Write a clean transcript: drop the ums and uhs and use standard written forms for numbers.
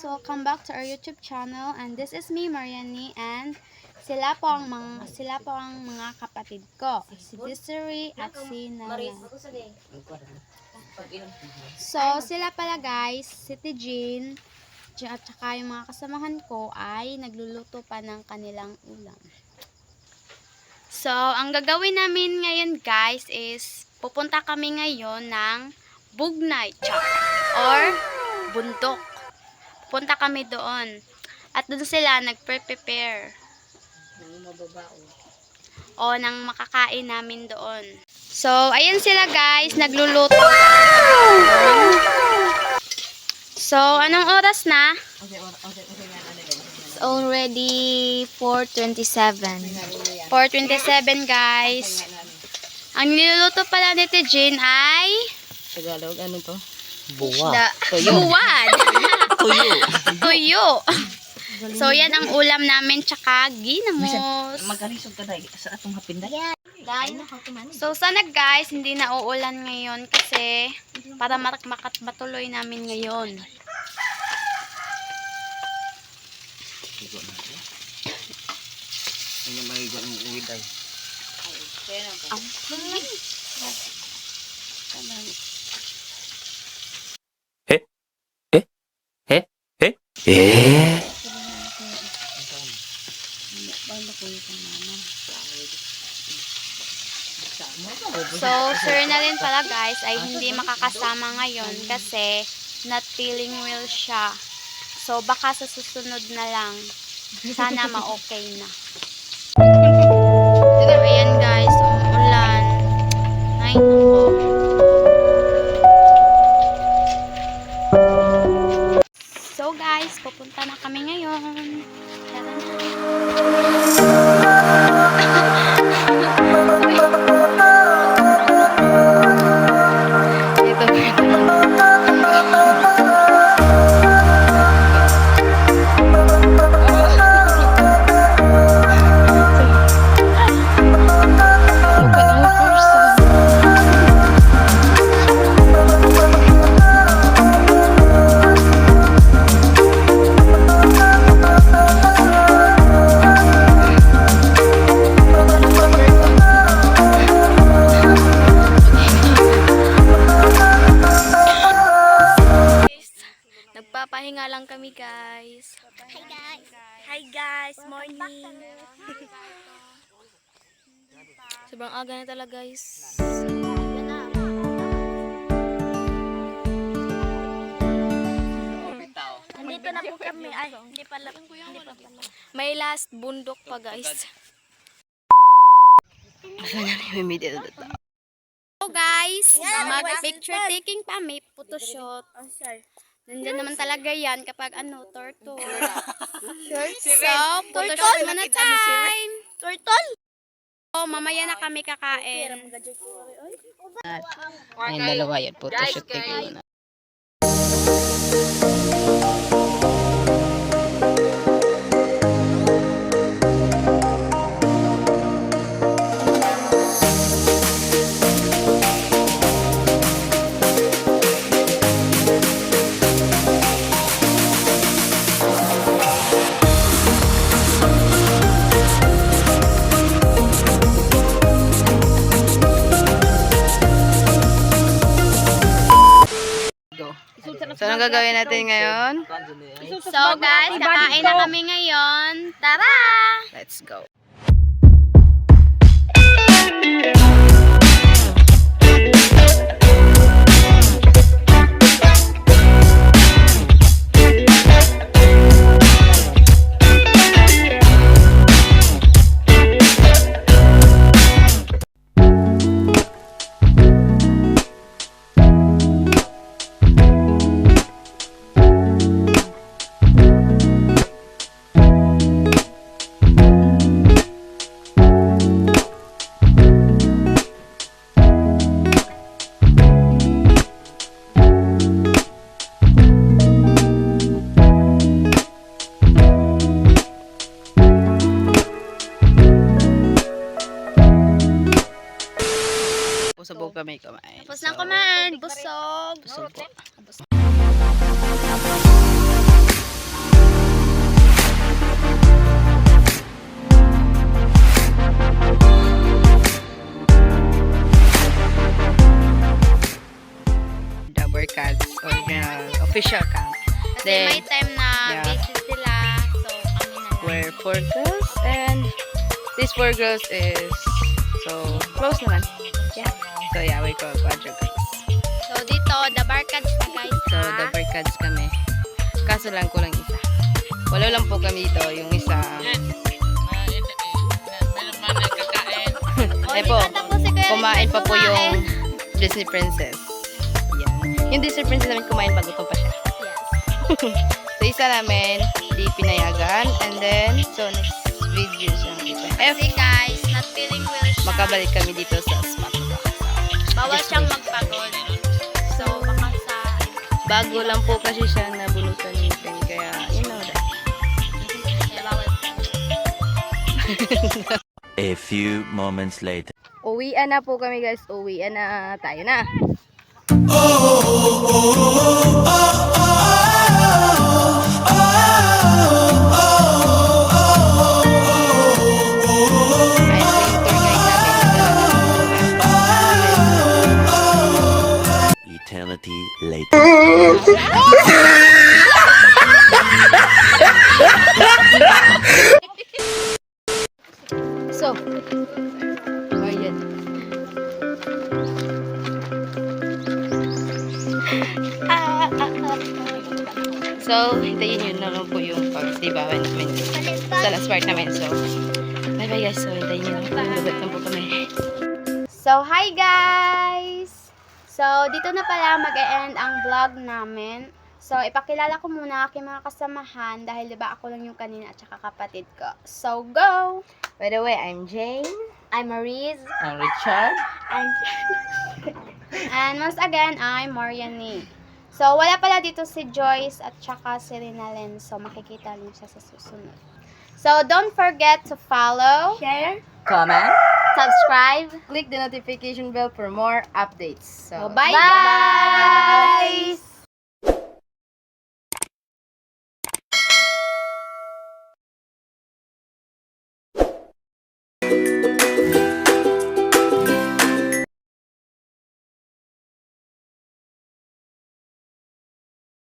guys! Welcome back to our YouTube channel, and this is me, Mariani, and sila po ang mga kapatid ko, si Desiree at si Nala. So, sila pala guys, si Tijin at saka yung mga kasamahan ko ay nagluluto pa ng kanilang ulam. So, ang gagawin namin ngayon guys is pupunta kami ngayon ng Bugnay Chop or bundok. Punta kami doon. At doon sila nagpe-prepare. O nang makakain namin doon. So, ayan sila guys, nagluluto. So, anong oras na? It's already 4:27. 4:27 guys. Ang niluluto pala ni Tijin ay Tagalog, ano to? Buwad. Tuyo. So, yan ang ulam namin, tsaka ginamos. Magkalisod ka dahil sa atong hapinday. So, sana guys, hindi na uulan ngayon kasi para matuloy namin ngayon. Ano may ganong uwi dahil? So, sir na rin pala guys ay hindi makakasama ngayon kasi not feeling well siya. So, baka sa susunod na lang. Sana ma-okay na. So, ayan guys, umuulan. Ay, nako. So guys, pupunta na kami ngayon. Tara na. Nagpapahinga lang kami guys. Hi guys. Hi guys, morning. Sobrang aga na talaga guys. Nandito na po kami. Ay, hindi pala. May last bundok pa guys. So guys, mag-picture taking pa, may photoshoot. Nandiyan naman talaga yan kapag turtle. So, photoshoot muna time. Turtle? Oh, mamaya na kami kakain. Ayun, dalawa yan. Photoshoot taking muna. So, anong gagawin natin ngayon? So guys, kakain na kami ngayon. Tara! Let's go. Busog kami kumain. Tapos na kumain. Busog. Busog po. Barkads original official account. Kasi Then, may time na yeah. busy sila. So, kami na lang. We're 4 girls and these 4 girls is so close naman. Yeah. So yeah, we call Quadra girls. So, dito, the Barkads na guys. So ha? the Barkads kami. Kaso lang kulang isa. Walo lang po kami dito. Yung isa. Oh, Eh hindi po, pa tapos si Kuya kumain Richard pa po yung kumain. Disney Princess. Yan. Yung Disney Princess namin kumain bago pa siya. Yes. So isa namin, di pinayagan. And then, so next video siya. Kasi guys, not feeling well siya. Makabalik kami dito sa spot. Bawal siyang magpagod. So, baka sa... Bago lang po kasi siya nabunutan ng pen. Kaya, you know that. Kaya bawal. A few moments later. Uwian na po kami guys. Uwian na tayo na. Ayun po yung tour guide namin. Eternity later. So, ayan. So, hintayin nyo na lang po yung pagsibawan namin sa last part namin. So, bye-bye guys. So, hintayin nyo lang. Babalik lang po kami. So, hi guys! So, dito na pala mag-e-end ang vlog namin. So, ipakilala ko muna aking mga kasamahan dahil diba ako lang yung kanina at saka kapatid ko. So, go! By the way, I'm Jane. I'm Mariz. I'm Richard. And once again, I'm Mariani. So, wala pala dito si Joyce at saka si Rinalyn. So, makikita niyo siya sa susunod. So, don't forget to follow, Share. Comment. subscribe. Click the notification bell for more updates. So, Bye, guys!